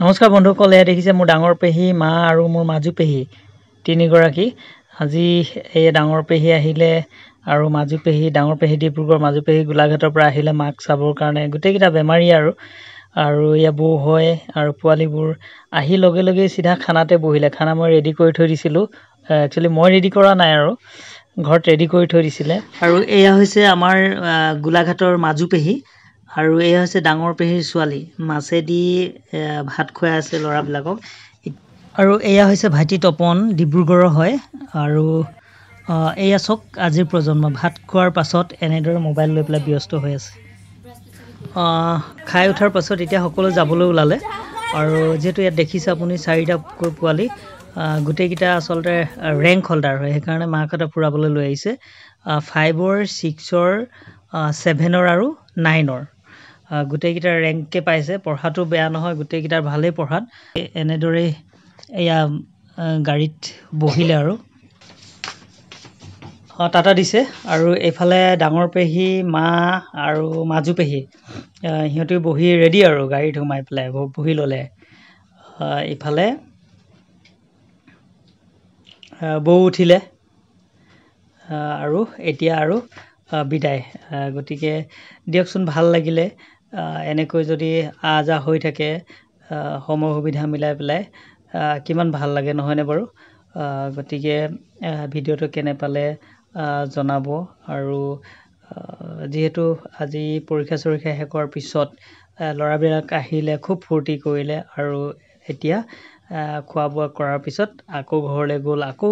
নমস্কাৰ বন্ধুসকল, এয়া দেখিছে মোৰ ডাঙৰ পেহী, মা আৰু মোৰ মাজু পেহী তিনিগৰাকী। আজি এই ডাঙৰ পেহী আহিলে আৰু মাজু পেহী, ডাঙৰ পেহী ডিব্ৰুগড়, মাজু পেহী গোলাঘাটৰ পৰা আহিলে মাক চাবৰ কাৰণে। গোটেইকেইটা বেমাৰী আৰু এয়া বৌ হয় আৰু পোৱালিবোৰ আহি লগে লগে চিধা খানাতে বহিলে। খানা মই ৰেডি কৰি থৈ দিছিলোঁ, একচুৱেলি মই ৰেডি কৰা নাই আৰু ঘৰত ৰেডি কৰি থৈ দিছিলে। আৰু এয়া হৈছে আমাৰ গোলাঘাটৰ মাজু পেহী আৰু এয়া হৈছে ডাঙৰ পেহীৰ ছোৱালী। মাছেদি ভাত খুৱাই আছে ল'ৰাবিলাকক। আৰু এয়া হৈছে ভাইটি তপন, ডিব্ৰুগড়ৰ হয়। আৰু এয়া চাওক আজিৰ প্ৰজন্ম ভাত খোৱাৰ পাছত এনেদৰে মোবাইল লৈ পেলাই ব্যস্ত হৈ আছে। খাই উঠাৰ পাছত এতিয়া সকলো যাবলৈ ওলালে। আৰু যিহেতু ইয়াত দেখিছে আপুনি 4টাকৈ পোৱালি, গোটেইকেইটা আচলতে ৰেংক হোল্ডাৰ হয়, সেইকাৰণে মাকহঁতে ফুৰাবলৈ লৈ আহিছে। 5ৰ, 6ৰ, 7ৰ আৰু 9ৰ গোটেইকেইটা ৰেংকে পাইছে। পঢ়াটো বেয়া নহয়, গোটেইকেইটাৰ ভালেই পঢ়াত। এনেদৰেই এয়া গাড়ীত বহিলে আৰু টাটা দিছে। আৰু এইফালে ডাঙৰ পেহী, মা আৰু মাজু পেহী সিহঁতে বহি ৰেডি আৰু গাড়ীত সোমাই পেলাই বহি ল'লে। ইফালে বৌ উঠিলে আৰু এতিয়া আৰু বিদায়। গতিকে দিয়কচোন, ভাল লাগিলে এনেকৈ যদি আহ-যাহ হৈ থাকে, সময় সুবিধা মিলাই পেলাই কিমান ভাল লাগে নহয়নে বাৰু? গতিকে ভিডিঅ'টো কেনে পালে জনাব। আৰু যিহেতু আজি পৰীক্ষা-চৰীক্ষা শেষ হোৱাৰ পিছত ল'ৰাবিলাক আহিলে, খুব ফূৰ্তি কৰিলে আৰু এতিয়া খোৱা বোৱা কৰাৰ পিছত আকৌ ঘৰলৈ গ'ল। আকৌ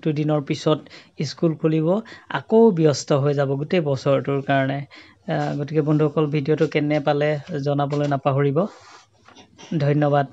দুদিনৰ পিছত স্কুল খুলিব, আকৌ ব্যস্ত হৈ যাব গোটেই বছৰটোৰ কাৰণে। গতিকে বন্ধুসকল, ভিডিঅ'টো কেনে পালে জনাবলৈ নাপাহৰিব। ধন্যবাদ।